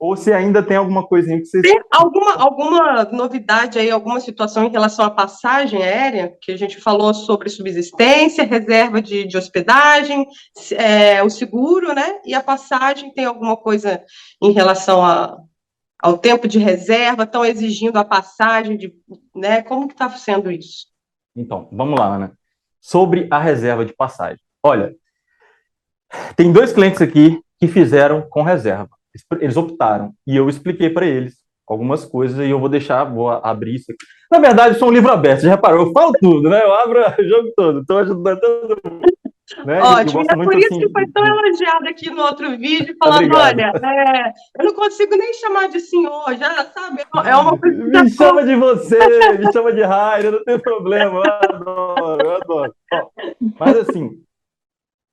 Ou se ainda tem alguma coisinha que vocês... Tem alguma novidade aí, alguma situação em relação à passagem aérea, que a gente falou sobre subsistência, reserva de hospedagem, o seguro, né? E a passagem, tem alguma coisa em relação ao tempo de reserva? Estão exigindo a passagem, né? Como que está sendo isso? Então, vamos lá, Ana. Sobre a reserva de passagem. Olha, tem 2 clientes aqui que fizeram com reserva. Eles optaram. E eu expliquei para eles algumas coisas e eu vou abrir isso aqui. Na verdade, eu sou um livro aberto, já reparou? Eu falo tudo, né? Eu abro o jogo todo. Estou ajudando todo mundo. Né? Ótimo, e é por muito, isso assim, que foi tão elogiado aqui no outro vídeo, falando, obrigado. olha, eu não consigo nem chamar de senhor, já, sabe? É uma coisa que já Me chama de você, me chama de Rainer, não tem problema, eu adoro. Ó, mas assim,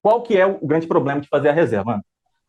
qual que é o grande problema de fazer a reserva, Ana?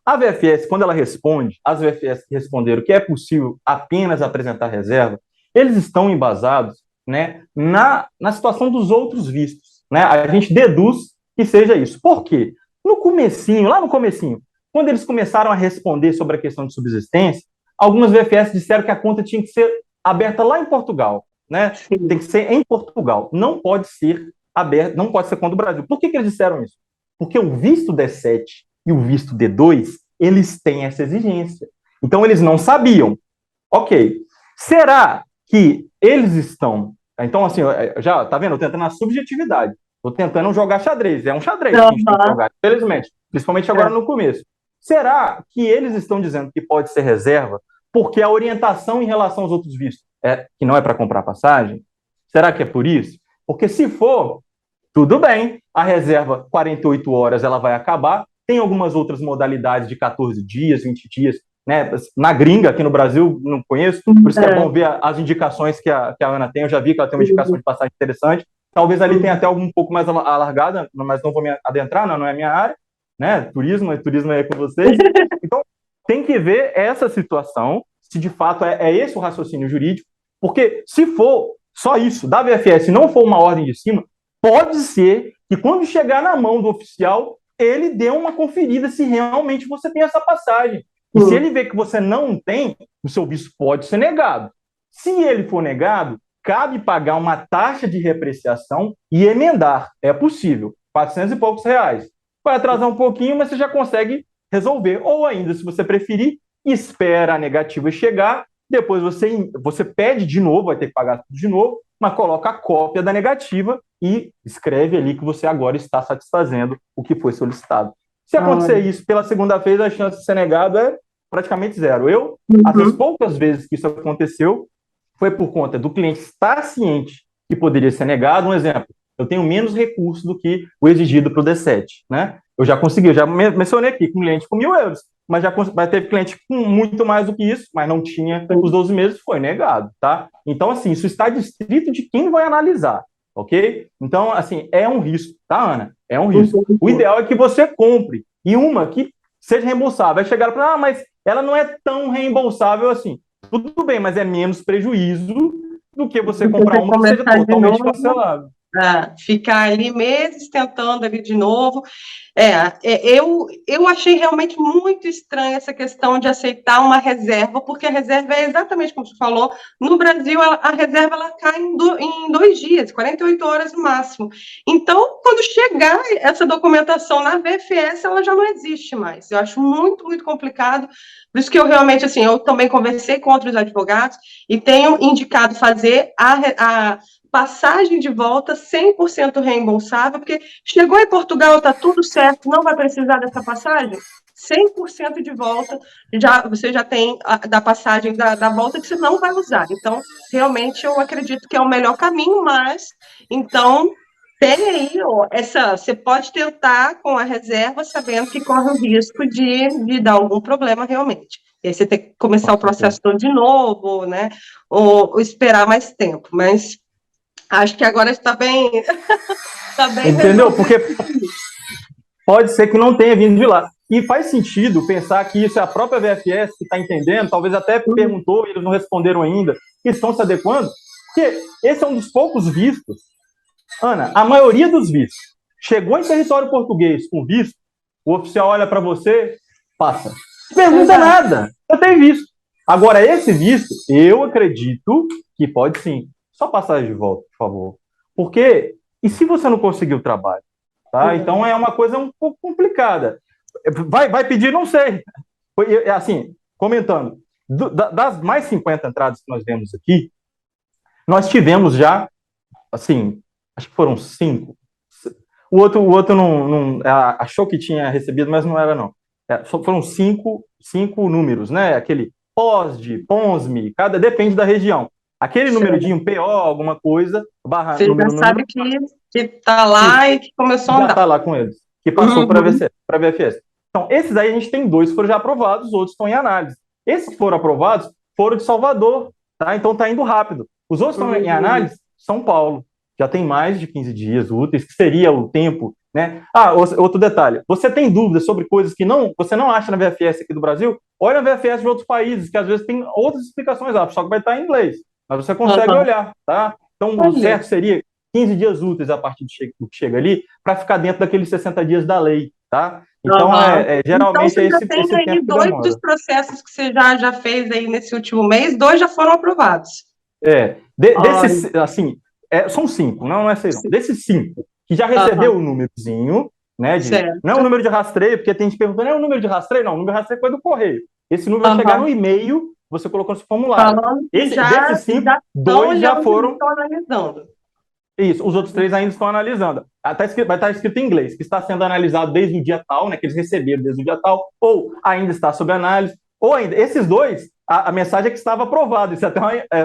A VFS, quando ela responde, as VFS que responderam que é possível apenas apresentar reserva, eles estão embasados, né, na situação dos outros vistos. Né? A gente deduz que seja isso. Por quê? Lá no comecinho, quando eles começaram a responder sobre a questão de subsistência, algumas VFS disseram que a conta tinha que ser aberta lá em Portugal. Né? Tem que ser em Portugal. Não pode ser aberta, não pode ser conta do Brasil. Por que eles disseram isso? Porque o visto D7 e o visto D2, eles têm essa exigência. Então, eles não sabiam. Ok. Será que eles estão... Então, assim, já, tá vendo? Eu tô tentando a subjetividade. Estou tentando jogar xadrez. É um xadrez que a gente tem que jogar, infelizmente. Principalmente agora no começo. Será que eles estão dizendo que pode ser reserva porque a orientação em relação aos outros vistos que não é para comprar passagem? Será que é por isso? Porque se for, tudo bem, a reserva 48 horas ela vai acabar, tem algumas outras modalidades de 14 dias, 20 dias, né? Na gringa, aqui no Brasil, não conheço, por isso que é bom ver as indicações que a Ana tem, eu já vi que ela tem uma indicação de passagem interessante, talvez ali tenha até algo um pouco mais alargada, mas não vou me adentrar, não é minha área, né? Turismo é com vocês. Então, tem que ver essa situação, se de fato é esse o raciocínio jurídico, porque se for só isso, da VFS, não for uma ordem de cima, pode ser que quando chegar na mão do oficial, ele dê uma conferida se realmente você tem essa passagem. E se ele vê que você não tem, o seu visto pode ser negado. Se ele for negado, cabe pagar uma taxa de repreciação e emendar. É possível. 400 e poucos reais. Vai atrasar um pouquinho, mas você já consegue resolver. Ou ainda, se você preferir, espera a negativa chegar, depois você pede de novo, vai ter que pagar tudo de novo, mas coloca a cópia da negativa e escreve ali que você agora está satisfazendo o que foi solicitado. Se acontecer isso pela segunda vez, a chance de ser negado é praticamente zero. As poucas vezes que isso aconteceu, foi por conta do cliente estar ciente que poderia ser negado. Um exemplo, eu tenho menos recursos do que o exigido para o D7. Né? Eu já mencionei aqui, com cliente com 1.000 euros, mas teve cliente com muito mais do que isso, mas não tinha os 12 meses, foi negado. Tá? Então, assim, isso está distrito de quem vai analisar. Ok? Então, assim, é um risco, tá, Ana? É um risco. O ideal é que você compre, e uma que seja reembolsável. Vai chegar para mas ela não é tão reembolsável assim. Tudo bem, mas é menos prejuízo do que você comprar uma que seja totalmente cancelada. Ficar ali meses tentando ali de novo. Eu achei realmente muito estranha essa questão de aceitar uma reserva, porque a reserva é exatamente como você falou, no Brasil a reserva ela cai em 2 dias, 48 horas no máximo. Então, quando chegar essa documentação na VFS, ela já não existe mais. Eu acho muito, muito complicado. Por isso que eu realmente, assim, eu também conversei com outros advogados e tenho indicado fazer a passagem de volta 100% reembolsável, porque chegou em Portugal, está tudo certo, não vai precisar dessa passagem, 100% de volta, você já tem da passagem da volta que você não vai usar. Então, realmente, eu acredito que é o melhor caminho, mas, então, tem aí, você pode tentar com a reserva, sabendo que corre o risco de dar algum problema realmente. E aí você tem que começar o processo todo de novo, né? Ou esperar mais tempo, mas acho que agora está bem. Está bem entendeu? Porque pode ser que não tenha vindo de lá. E faz sentido pensar que isso é a própria VFS que está entendendo, talvez até perguntou e eles não responderam ainda, que estão se adequando, porque esse é um dos poucos vistos. Ana, a maioria dos vistos chegou em território português com visto, o oficial olha para você, passa. Pergunta nada. Você tem visto. Agora, esse visto, eu acredito que pode sim. Só passagem de volta, por favor. Porque, e se você não conseguir o trabalho? Tá? Então é uma coisa um pouco complicada. Vai pedir, não sei. Assim, comentando, das mais 50 entradas que nós vemos aqui, nós tivemos já, assim, acho que foram 5. O outro não achou que tinha recebido, mas não era, não. Foram cinco números, né? Aquele POSD, PONSME, depende da região. Aquele número de um PO, alguma coisa, barra Você número, já sabe que tá lá e que começou a já andar. está lá com eles, que passou para a VFS. Então, esses aí a gente tem 2 que foram já aprovados, os outros estão em análise. Esses que foram aprovados foram de Salvador, tá? Então está indo rápido. Os outros estão em análise, São Paulo. Já tem mais de 15 dias úteis, que seria o tempo, né? Outro detalhe. Você tem dúvidas sobre coisas que você não acha na VFS aqui do Brasil? Olha na VFS de outros países, que às vezes tem outras explicações lá, só que vai estar em inglês. Mas você consegue olhar, tá? Então, o certo seria 15 dias úteis a partir do que chega ali, para ficar dentro daqueles 60 dias da lei, tá? Então, geralmente então, você já tem esse aí tempo que 2 demora. dos processos que você já fez aí nesse último mês, 2 já foram aprovados. Desses, assim, são 5, não é 6, não. Desses 5, que já recebeu o númerozinho, né? Não é o número de rastreio, porque tem gente perguntando, não é o número de rastreio? Não, o número de rastreio foi do correio. Esse número vai chegar no e-mail, você colocou no seu formulário. Desses 5, 2 já foram analisando. Isso, os outros 3 ainda estão analisando. Vai estar escrito em inglês, que está sendo analisado desde o dia tal, né? Que eles receberam desde o dia tal, ou ainda está sob análise, ou ainda, esses 2, a mensagem é que estava aprovado. Isso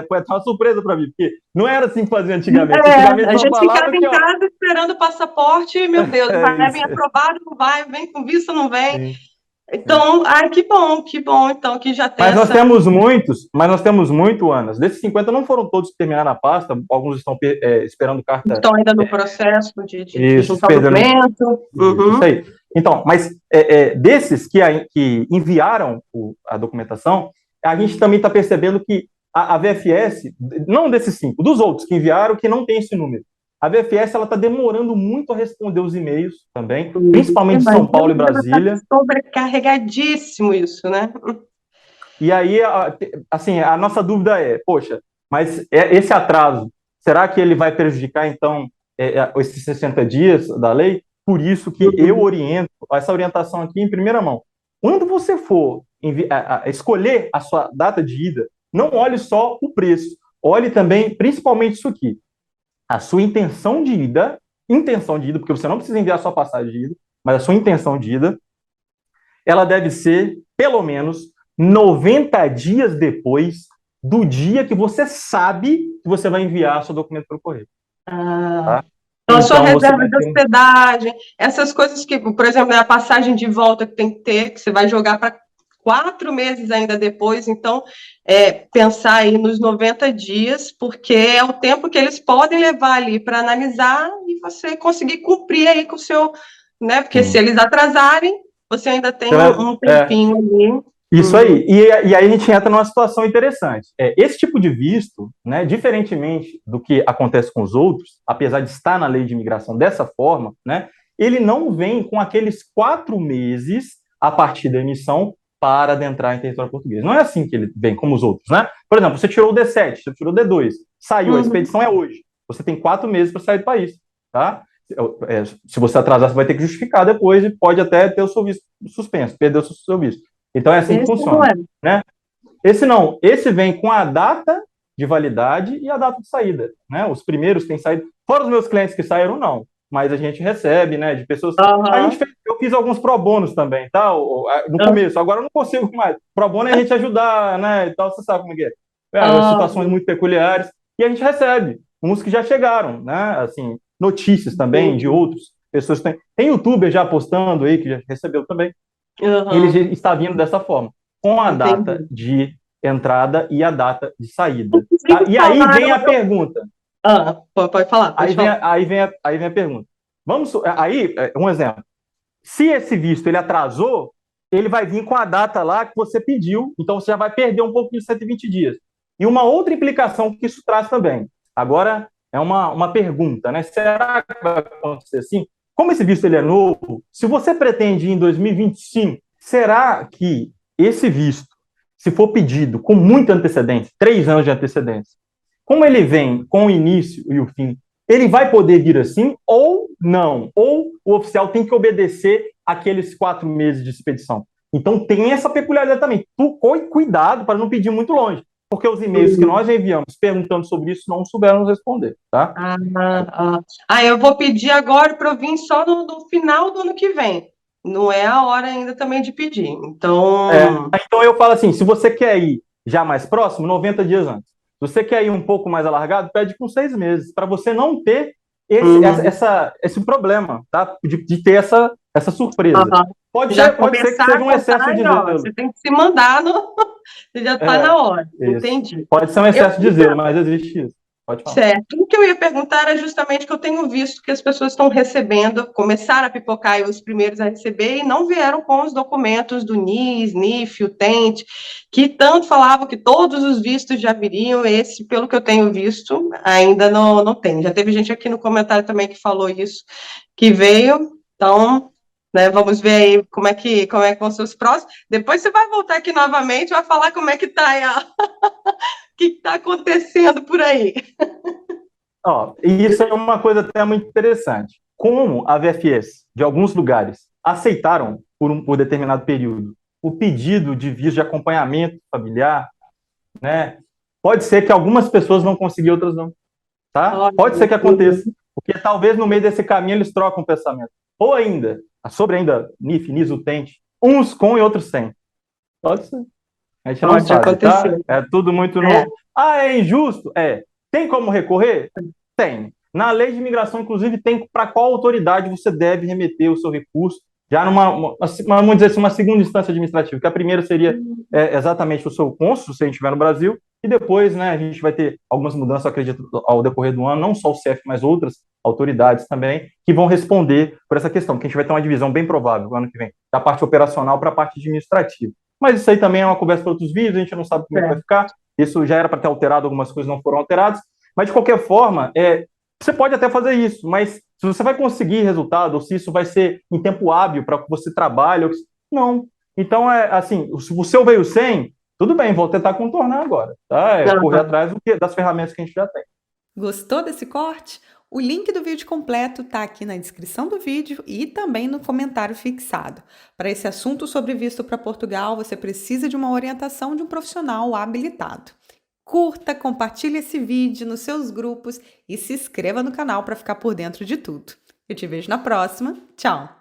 foi até uma surpresa para mim, porque não era assim que fazia antigamente. Antigamente a gente ficava em casa esperando o passaporte, meu Deus, vai vir aprovado, não vai, vem com visto, não vem. Sim. Então, que bom, então, que já tem nós temos muito, Ana. Desses 50 não foram todos que terminaram a pasta, alguns estão esperando carta. Estão ainda no processo de juntar o documento. Isso aí. Então, mas desses que enviaram a documentação, a gente também está percebendo que a VFS, não desses 5, dos outros que enviaram, que não tem esse número. A VFS está demorando muito a responder os e-mails também, principalmente São Paulo e Brasília. Está sobrecarregadíssimo isso, né? E aí, assim, a nossa dúvida poxa, mas esse atraso, será que ele vai prejudicar, então, esses 60 dias da lei? Por isso que eu oriento, essa orientação aqui em primeira mão. Quando você for escolher a sua data de ida, não olhe só o preço, olhe também, principalmente isso aqui, a sua intenção de ida, porque você não precisa enviar a sua passagem de ida, mas a sua intenção de ida, ela deve ser, pelo menos, 90 dias depois do dia que você sabe que você vai enviar seu documento para o correio. Tá? Então, a sua reserva de hospedagem, essas coisas que, por exemplo, a passagem de volta que tem que ter, que você vai jogar para 4 meses ainda depois, então, pensar aí nos 90 dias, porque é o tempo que eles podem levar ali para analisar e você conseguir cumprir aí com o seu, né, porque se eles atrasarem, você ainda tem um tempinho ali. Isso aí. E aí a gente entra numa situação interessante. Esse tipo de visto, né, diferentemente do que acontece com os outros, apesar de estar na lei de imigração dessa forma, né, ele não vem com aqueles 4 meses a partir da emissão para adentrar em território português. Não é assim que ele vem, como os outros, né? Por exemplo, você tirou o D7, você tirou o D2, saiu, a expedição é hoje. Você tem 4 meses para sair do país, tá? Se você atrasar, você vai ter que justificar depois e pode até ter o seu visto suspenso, perder o seu visto. Então é assim que funciona, né? Esse não, esse vem com a data de validade e a data de saída, né? Os primeiros têm saído, fora os meus clientes que saíram, não, mas a gente recebe, né, de pessoas. Eu fiz alguns pro bonos também, tá? No começo, agora eu não consigo mais. Pro bono é a gente ajudar, né, e tal, você sabe como é que é. Situações muito peculiares, e a gente recebe uns que já chegaram, né? Assim, notícias também de outros pessoas. Tem youtuber já postando aí, que já recebeu também. Ele está vindo dessa forma, com a data de entrada e a data de saída. Tá? E aí vem a pergunta. Pode falar. Aí vem a pergunta. Um exemplo. Se esse visto ele atrasou, ele vai vir com a data lá que você pediu, então você já vai perder um pouquinho de 120 dias. E uma outra implicação que isso traz também. Agora, é uma pergunta, né? Será que vai acontecer assim? Como esse visto ele é novo, se você pretende ir em 2025, será que esse visto, se for pedido com muita antecedência, 3 anos de antecedência, como ele vem com o início e o fim, ele vai poder vir assim ou não? Ou o oficial tem que obedecer aqueles 4 meses de expedição? Então tem essa peculiaridade também. Cuidado para não pedir muito longe, porque os e-mails que nós enviamos perguntando sobre isso não souberam nos responder, tá? Eu vou pedir agora para eu vir só no final do ano que vem. Não é a hora ainda também de pedir. Então. Então eu falo assim: se você quer ir já mais próximo, 90 dias antes. Se você quer ir um pouco mais alargado, pede com 6 meses, para você não ter esse problema, tá? De ter essa surpresa. Pode ser que seja um excesso de zelo. Você tem que se mandar, você já está na hora. Isso. Entendi. Pode ser um excesso de zelo, mas existe isso. Pode falar. Certo. O que eu ia perguntar era justamente que eu tenho visto que as pessoas estão recebendo, começaram a pipocar os primeiros a receber e não vieram com os documentos do NIS, NIF, o TENT, que tanto falavam que todos os vistos já viriam. Esse, pelo que eu tenho visto, ainda não tem. Já teve gente aqui no comentário também que falou isso, que veio. Então, né, vamos ver aí como é que vão ser os próximos. Depois você vai voltar aqui novamente e vai falar como é que está aí o que está acontecendo por aí? E isso é uma coisa até muito interessante. Como a VFS, de alguns lugares, aceitaram, por determinado período, o pedido de visto de acompanhamento familiar, né? Pode ser que algumas pessoas vão conseguir, outras não. Tá? Pode ser que aconteça. Porque talvez no meio desse caminho eles trocam o pensamento. Ou ainda, sobre NIF, NIS, UTENT, uns com e outros sem. Pode ser. A gente não sabe, tá? É tudo muito novo. É injusto? Tem como recorrer? Tem. Na lei de imigração, inclusive, tem para qual autoridade você deve remeter o seu recurso, já vamos dizer assim, uma segunda instância administrativa, que a primeira seria exatamente o seu cônsul, se a gente estiver no Brasil, e depois, né, a gente vai ter algumas mudanças, acredito, ao decorrer do ano, não só o CEF, mas outras autoridades também, que vão responder por essa questão, que a gente vai ter uma divisão bem provável no ano que vem, da parte operacional para a parte administrativa. Mas isso aí também é uma conversa para outros vídeos, a gente não sabe como vai ficar, isso já era para ter alterado, algumas coisas não foram alteradas, mas de qualquer forma, você pode até fazer isso, mas se você vai conseguir resultado, ou se isso vai ser em tempo hábil para que você trabalhe, não. Então, assim, se o seu veio sem, tudo bem, vou tentar contornar agora, tá? Correr atrás das ferramentas que a gente já tem. Gostou desse corte? O link do vídeo completo está aqui na descrição do vídeo e também no comentário fixado. Para esse assunto sobre visto para Portugal, você precisa de uma orientação de um profissional habilitado. Curta, compartilhe esse vídeo nos seus grupos e se inscreva no canal para ficar por dentro de tudo. Eu te vejo na próxima. Tchau!